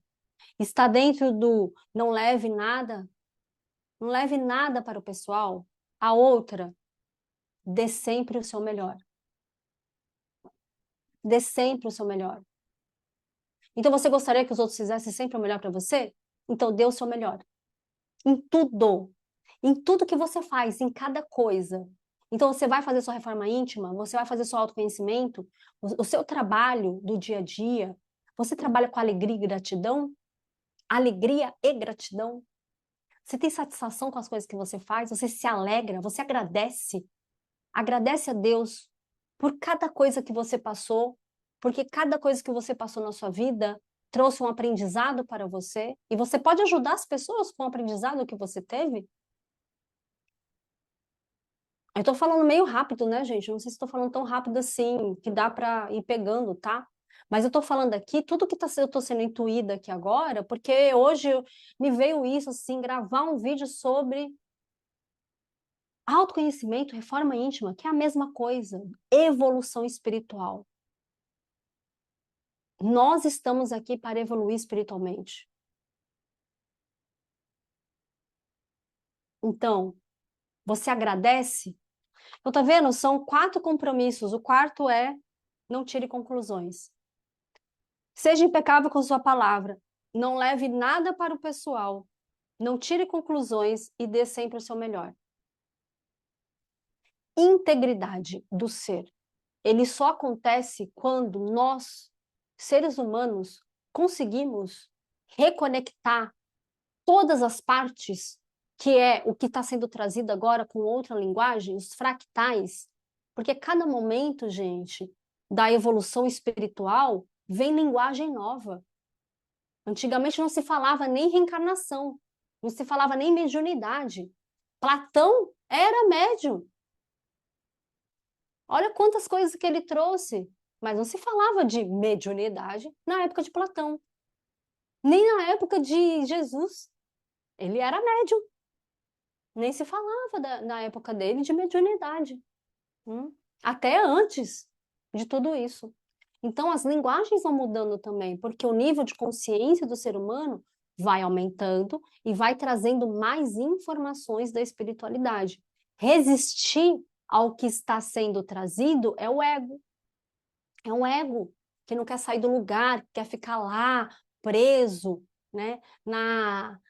está dentro do não leve nada para o pessoal, a outra, dê sempre o seu melhor. Dê sempre o seu melhor. Então você gostaria que os outros fizessem sempre o melhor para você? Então dê o seu melhor. Em tudo. Em tudo que você faz, em cada coisa. Então você vai fazer sua reforma íntima, você vai fazer seu autoconhecimento, o seu trabalho do dia a dia. Você trabalha com alegria e gratidão? Alegria e gratidão? Você tem satisfação com as coisas que você faz? Você se alegra? Você agradece? Agradece a Deus por cada coisa que você passou, porque cada coisa que você passou na sua vida trouxe um aprendizado para você, e você pode ajudar as pessoas com o aprendizado que você teve. Eu tô falando meio rápido, né, gente? Não sei se estou falando tão rápido assim, que dá para ir pegando, tá? Mas eu tô falando aqui, tudo que eu tô sendo intuída aqui agora, porque hoje me veio isso, assim, gravar um vídeo sobre Autoconhecimento, reforma íntima, que é a mesma coisa, evolução espiritual. Nós estamos aqui para evoluir espiritualmente. Então, você agradece? Então, tá vendo? São 4 compromissos. O quarto é: não tire conclusões. Seja impecável com sua palavra. Não leve nada para o pessoal. Não tire conclusões e dê sempre o seu melhor. Integridade do ser. Ele só acontece quando nós, seres humanos, conseguimos reconectar todas as partes, que é o que está sendo trazido agora com outra linguagem, os fractais, porque cada momento, gente, da evolução espiritual vem linguagem nova. Antigamente não se falava nem reencarnação, não se falava nem mediunidade. Platão era médium. Olha quantas coisas que ele trouxe, mas não se falava de mediunidade na época de Platão, nem na época de Jesus. Ele era médium, nem se falava na época dele de mediunidade, até antes de tudo isso. Então, as linguagens vão mudando também, porque o nível de consciência do ser humano vai aumentando e vai trazendo mais informações da espiritualidade. Resistir ao que está sendo trazido é o ego. É um ego que não quer sair do lugar, que quer ficar lá preso, né,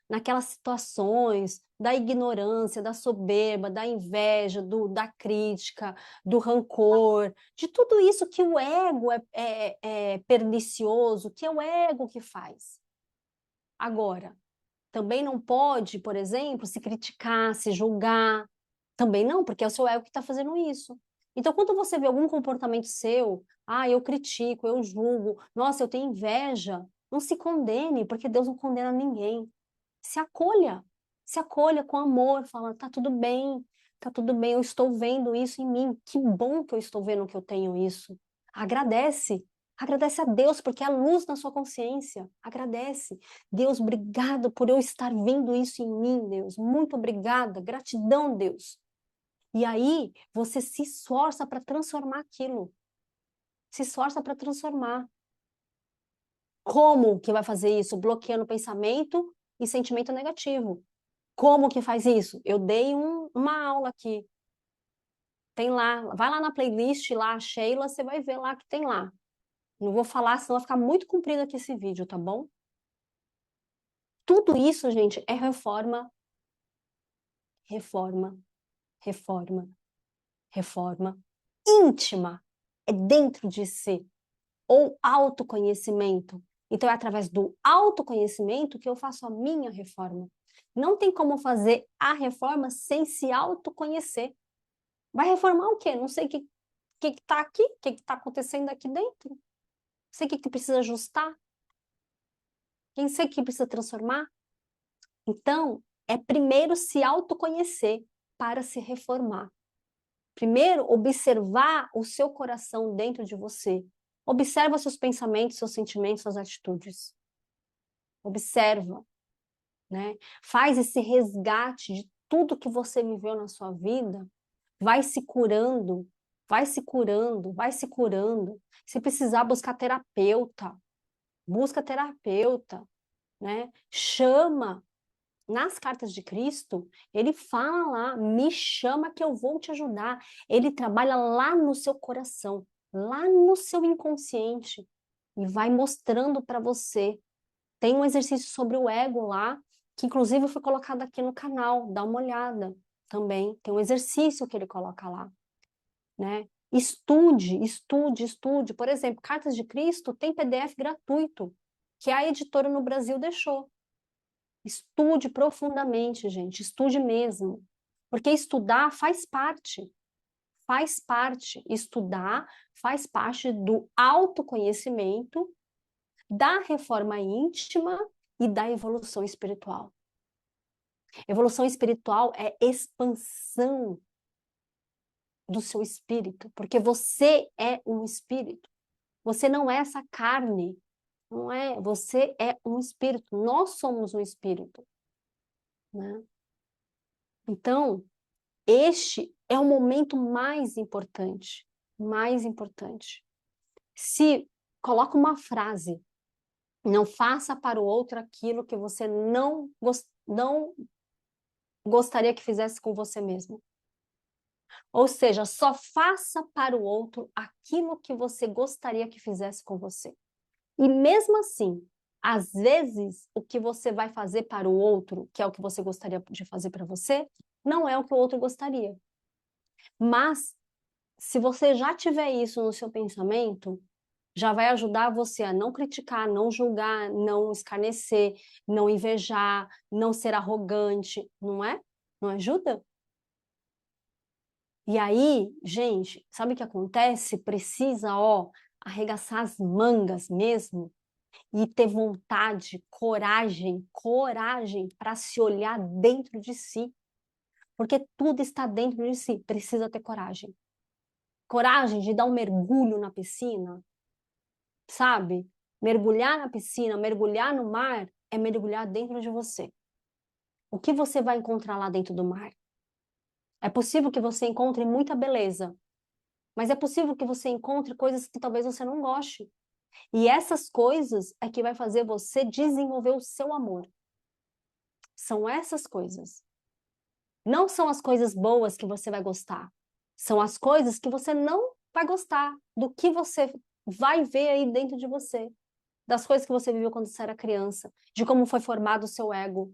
naquelas situações da ignorância, da soberba, da inveja, da crítica, do rancor, de tudo isso que o ego é pernicioso, que é o ego que faz. Agora, também não pode, por exemplo, se criticar, se julgar. Também não, porque é o seu ego que está fazendo isso. Então, quando você vê algum comportamento seu, eu critico, eu julgo, nossa, eu tenho inveja, não se condene, porque Deus não condena ninguém. Se acolha com amor, fala, tá tudo bem, eu estou vendo isso em mim, que bom que eu estou vendo que eu tenho isso. Agradece, agradece a Deus, porque é a luz na sua consciência, agradece. Deus, obrigado por eu estar vendo isso em mim, Deus, muito obrigada, gratidão, Deus. E aí, você se esforça para transformar aquilo, se esforça para transformar. Como que vai fazer isso? Bloqueando pensamento e sentimento negativo. Como que faz isso? Eu dei uma aula aqui. Tem lá, vai lá na playlist, lá, Sheila, você vai ver lá que tem lá. Não vou falar, senão vai ficar muito comprido aqui esse vídeo, tá bom? Tudo isso, gente, é reforma, reforma, reforma, reforma íntima. É dentro de si. Ou autoconhecimento. Então, é através do autoconhecimento que eu faço a minha reforma. Não tem como fazer a reforma sem se autoconhecer. Vai reformar o quê? Não sei o que está aqui, o que está acontecendo aqui dentro. Não sei o que precisa ajustar. Quem sei o que precisa transformar. Então, é primeiro se autoconhecer para se reformar. Primeiro, observar o seu coração dentro de você. Observa seus pensamentos, seus sentimentos, suas atitudes. Observa, né? Faz esse resgate de tudo que você viveu na sua vida. Vai se curando, vai se curando, vai se curando. Se precisar buscar terapeuta, busca terapeuta, né? Chama. Nas cartas de Cristo, ele fala lá, me chama que eu vou te ajudar. Ele trabalha lá no seu coração, lá no seu inconsciente e vai mostrando para você. Tem um exercício sobre o ego lá, que inclusive foi colocado aqui no canal, dá uma olhada também. Tem um exercício que ele coloca lá, né? Estude, estude, estude. Por exemplo, Cartas de Cristo tem PDF gratuito, que a editora no Brasil deixou. Estude profundamente, gente, estude mesmo. Porque estudar faz parte. Estudar faz parte do autoconhecimento, da reforma íntima e da evolução espiritual. Evolução espiritual é expansão do seu espírito, porque você é um espírito. Você não é essa carne, não é? Você é um espírito. Nós somos um espírito, né? Então, Este é o momento mais importante. Mais importante. Se coloca uma frase, não faça para o outro aquilo que você não gostaria que fizesse com você mesmo. Ou seja, só faça para o outro aquilo que você gostaria que fizesse com você. E mesmo assim, às vezes, o que você vai fazer para o outro, que é o que você gostaria de fazer para você, não é o que o outro gostaria. Mas, se você já tiver isso no seu pensamento, já vai ajudar você a não criticar, não julgar, não escarnecer, não invejar, não ser arrogante, não é? Não ajuda? E aí, gente, sabe o que acontece? Precisa, arregaçar as mangas mesmo e ter vontade, coragem para se olhar dentro de si. Porque tudo está dentro de si, precisa ter coragem. Coragem de dar um mergulho na piscina, sabe? Mergulhar na piscina, mergulhar no mar, é mergulhar dentro de você. O que você vai encontrar lá dentro do mar? É possível que você encontre muita beleza, mas é possível que você encontre coisas que talvez você não goste. E essas coisas é que vai fazer você desenvolver o seu amor. São essas coisas. Não são as coisas boas que você vai gostar. São as coisas que você não vai gostar, do que você vai ver aí dentro de você, das coisas que você viveu quando você era criança, de como foi formado o seu ego.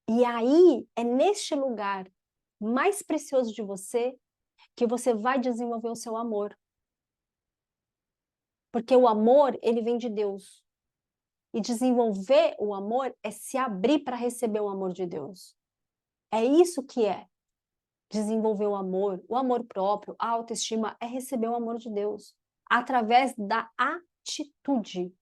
E aí, é neste lugar mais precioso de você que você vai desenvolver o seu amor. Porque o amor, ele vem de Deus. E desenvolver o amor é se abrir para receber o amor de Deus. É isso que é desenvolver o amor próprio, a autoestima, é receber o amor de Deus. Através da atitude.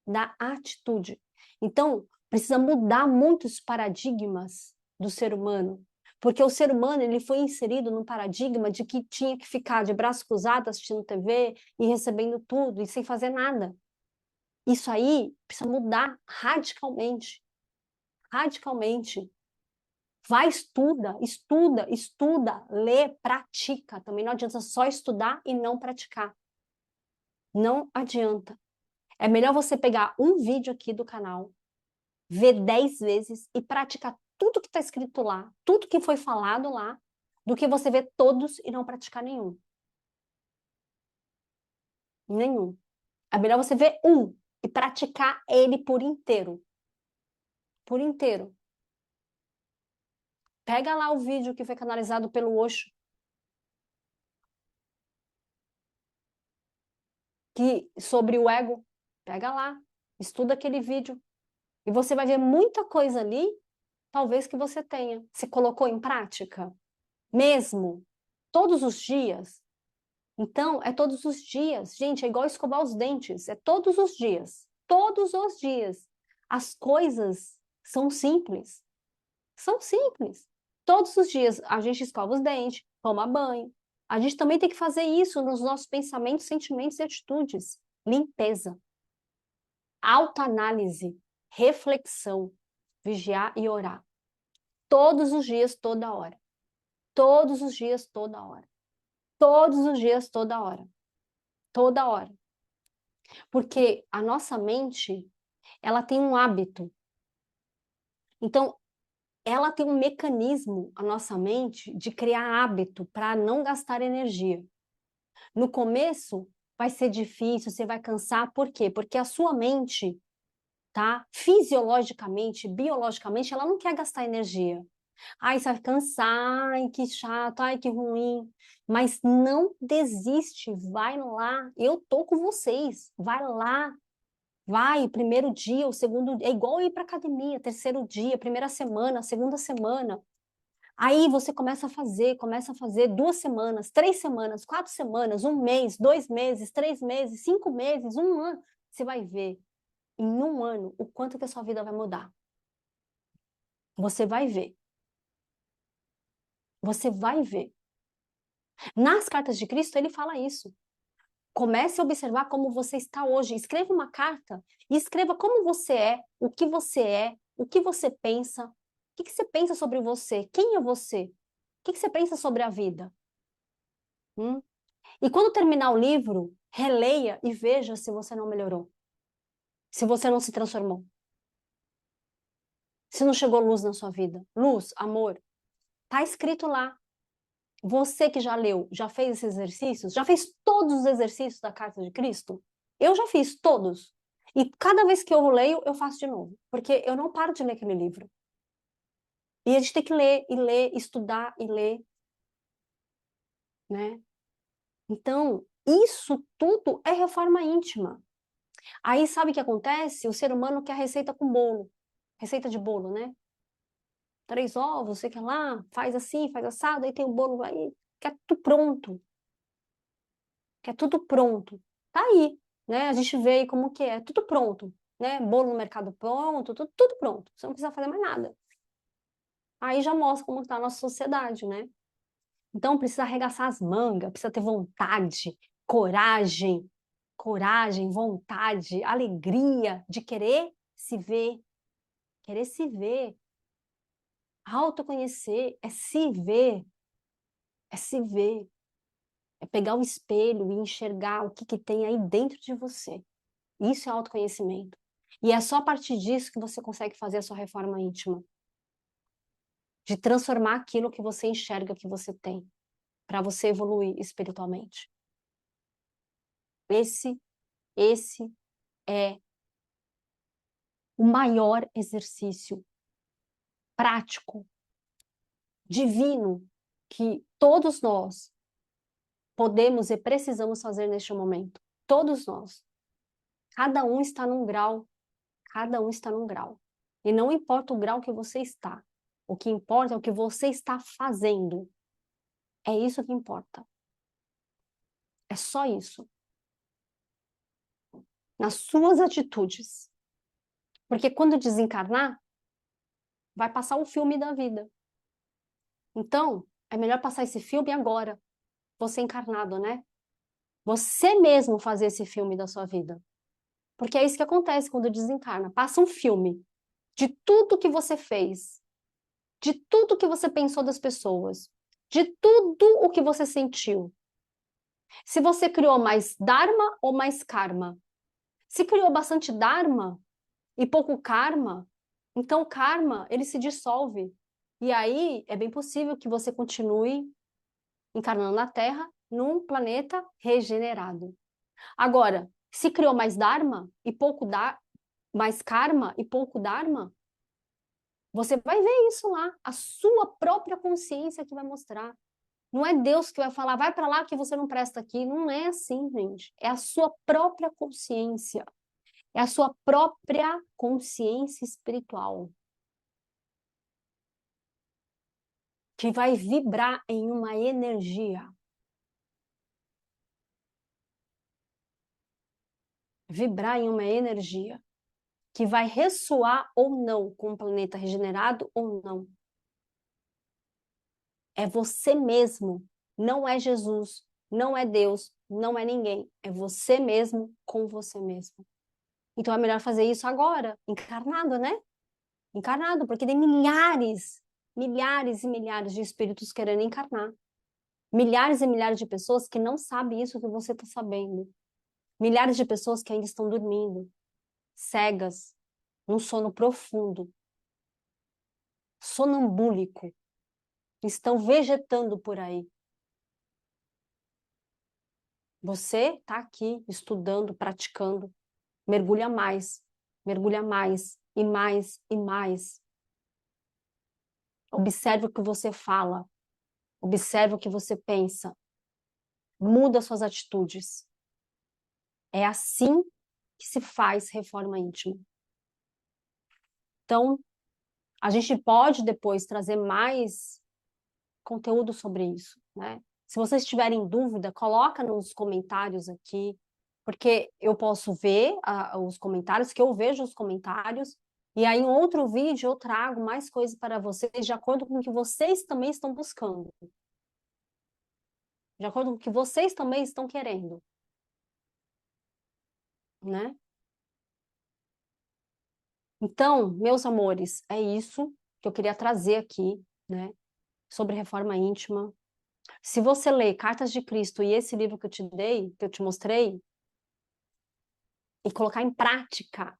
Da atitude. Então, precisa mudar muitos paradigmas do ser humano. Porque o ser humano, ele foi inserido num paradigma de que tinha que ficar de braço cruzado assistindo TV e recebendo tudo e sem fazer nada. Isso aí precisa mudar radicalmente. Radicalmente. Vai, estuda, lê, pratica. Também não adianta só estudar e não praticar. Não adianta. É melhor você pegar um vídeo aqui do canal, ver 10 vezes e praticar tudo que está escrito lá, tudo que foi falado lá, do que você ver todos e não praticar nenhum. Nenhum. É melhor você ver um e praticar ele por inteiro. Por inteiro. Pega lá o vídeo que foi canalizado pelo Osho, sobre o ego. Pega lá, estuda aquele vídeo. E você vai ver muita coisa ali, talvez que você tenha. Se colocou em prática? Mesmo? Todos os dias? Então, é todos os dias. Gente, é igual escovar os dentes. É todos os dias. Todos os dias. As coisas são simples. São simples. Todos os dias a gente escova os dentes, toma banho. A gente também tem que fazer isso nos nossos pensamentos, sentimentos e atitudes. Limpeza. Autoanálise. Reflexão. Vigiar e orar. Todos os dias, toda hora. Todos os dias, toda hora. Todos os dias, toda hora. Toda hora. Porque a nossa mente, ela tem um hábito. Então, ela tem um mecanismo, a nossa mente, de criar hábito para não gastar energia. No começo, vai ser difícil, você vai cansar. Por quê? Porque a sua mente, tá? Fisiologicamente, biologicamente, ela não quer gastar energia. Ai, você vai cansar, ai, que chato, ai, que ruim. Mas não desiste, vai lá. Eu tô com vocês. Vai lá. Vai, primeiro dia, o segundo, é igual ir para academia, terceiro dia, primeira semana, segunda semana. Aí você começa a fazer 2 semanas, 3 semanas, 4 semanas, um mês, 2 meses, 3 meses, 5 meses, um ano. Você vai ver em um ano o quanto que a sua vida vai mudar. Você vai ver. Você vai ver. Nas cartas de Cristo, ele fala isso. Comece a observar como você está hoje. Escreva uma carta e escreva como você é, o que você pensa, que você pensa sobre você? Quem é você? O que você pensa sobre a vida? E quando terminar o livro, releia e veja se você não melhorou, se você não se transformou, se não chegou luz na sua vida. Luz, amor, tá escrito lá. Você que já leu, já fez esses exercícios? Já fez todos os exercícios da Carta de Cristo? Eu já fiz todos. E cada vez que eu leio, eu faço de novo, porque eu não paro de ler aquele livro. E a gente tem que ler, estudar e ler, né? Então, isso tudo é reforma íntima. Aí sabe o que acontece? O ser humano quer receita com bolo. Receita de bolo, né? 3 ovos, sei que lá, faz assim, faz assado, aí tem o bolo, aí quer tudo pronto. Quer tudo pronto. Tá aí, né? A gente vê aí como que é, tudo pronto, né? Bolo no mercado pronto, tudo pronto. Você não precisa fazer mais nada. Aí já mostra como está a nossa sociedade, né? Então precisa arregaçar as mangas, precisa ter vontade, coragem, vontade, alegria de querer se ver, autoconhecer, é se ver, é pegar o espelho e enxergar o que que tem aí dentro de você. Isso é autoconhecimento. E é só a partir disso que você consegue fazer a sua reforma íntima, de transformar aquilo que você enxerga que você tem, para você evoluir espiritualmente. Esse Esse é o maior exercício prático, divino, que todos nós podemos e precisamos fazer neste momento. Todos nós. Cada um está num grau, cada um está num grau. E não importa o grau que você está. O que importa é o que você está fazendo. É isso que importa. É só isso. Nas suas atitudes. Porque quando desencarnar, vai passar o filme da vida. Então, é melhor passar esse filme agora. Você encarnado, né? Você mesmo fazer esse filme da sua vida. Porque é isso que acontece quando desencarna. Passa um filme de tudo que você fez, de tudo que você pensou das pessoas, de tudo o que você sentiu. Se você criou mais dharma ou mais karma. Se criou bastante dharma e pouco karma, então o karma, ele se dissolve. E aí é bem possível que você continue encarnando na Terra num planeta regenerado. Agora, se criou mais dharma e pouco mais karma e pouco dharma, você vai ver isso lá, a sua própria consciência que vai mostrar. Não é Deus que vai falar, vai para lá que você não presta aqui. Não é assim, gente. É a sua própria consciência. É a sua própria consciência espiritual que vai vibrar em uma energia. Vibrar em uma energia que vai ressoar ou não com o planeta regenerado ou não. É você mesmo, não é Jesus, não é Deus, não é ninguém. É você mesmo com você mesmo. Então é melhor fazer isso agora, encarnado, né? Encarnado, porque tem milhares e milhares de espíritos querendo encarnar. Milhares e milhares de pessoas que não sabem isso que você está sabendo. Milhares de pessoas que ainda estão dormindo, cegas, num sono profundo, sonambúlico, estão vegetando por aí. Você está aqui estudando, praticando, mergulha mais e mais e mais. Observe o que você fala, observe o que você pensa, muda suas atitudes. É assim que se faz reforma íntima. Então, a gente pode depois trazer mais conteúdo sobre isso, né? Se vocês tiverem dúvida, coloca nos comentários aqui, porque eu posso ver os comentários, que eu vejo os comentários, e aí em outro vídeo eu trago mais coisas para vocês, de acordo com o que vocês também estão buscando, de acordo com o que vocês também estão querendo, né? Então, meus amores, é isso. que eu queria trazer aqui, né, sobre reforma íntima. Se você ler Cartas de Cristo e esse livro que eu te dei, que eu te mostrei, e colocar em prática,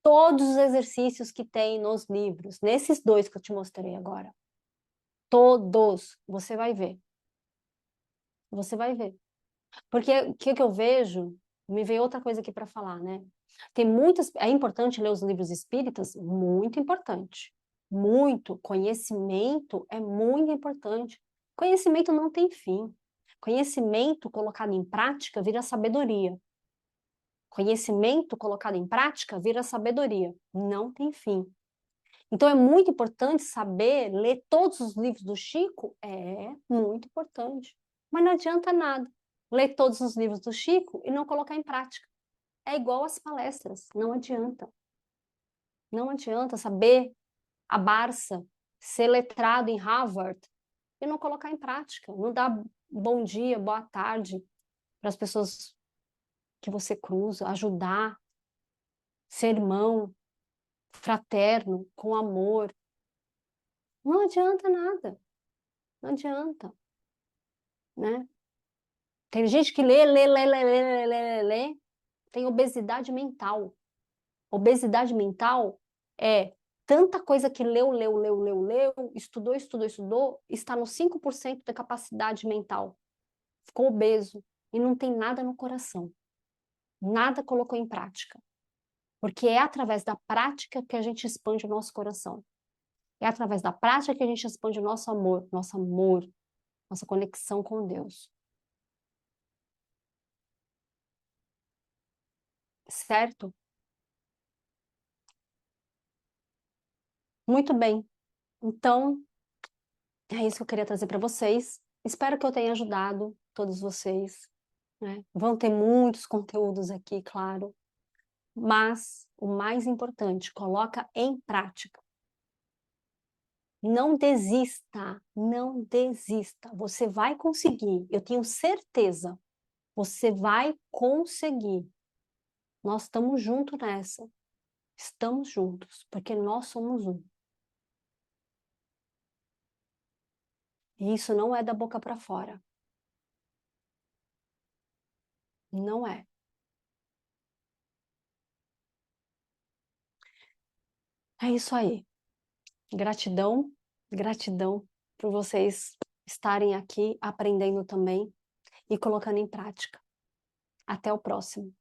todos os exercícios que tem nos livros, nesses dois que eu te mostrei agora, todos, você vai ver. Você vai ver. Porque o que eu vejo, me veio outra coisa aqui para falar, né? Tem muitas, é importante ler os livros espíritas, muito importante. Muito, conhecimento é muito importante. Conhecimento não tem fim. Conhecimento colocado em prática vira sabedoria. Conhecimento colocado em prática vira sabedoria. Não tem fim. Então é muito importante saber ler todos os livros do Chico, é muito importante. Mas não adianta nada ler todos os livros do Chico e não colocar em prática. É igual às palestras, não adianta. Não adianta saber a Barça, ser letrado em Harvard e não colocar em prática. Não dar bom dia, boa tarde para as pessoas que você cruza, ajudar, ser irmão, fraterno, com amor. Não adianta nada. Não adianta, né? Tem gente que lê, tem obesidade mental. Obesidade mental é tanta coisa que leu, estudou, está nos 5% da capacidade mental. Ficou obeso e não tem nada no coração. Nada colocou em prática. Porque é através da prática que a gente expande o nosso coração. É através da prática que a gente expande o nosso amor, nossa conexão com Deus. Certo? Muito bem. Então, é isso que eu queria trazer para vocês. Espero que eu tenha ajudado todos vocês, né? Vão ter muitos conteúdos aqui, claro, mas o mais importante, coloca em prática. Não desista, não desista. Você vai conseguir, eu tenho certeza. Você vai conseguir. Nós estamos juntos nessa. Estamos juntos, porque nós somos um. E isso não é da boca para fora. Não é. É isso aí. Gratidão, gratidão por vocês estarem aqui aprendendo também e colocando em prática. Até o próximo.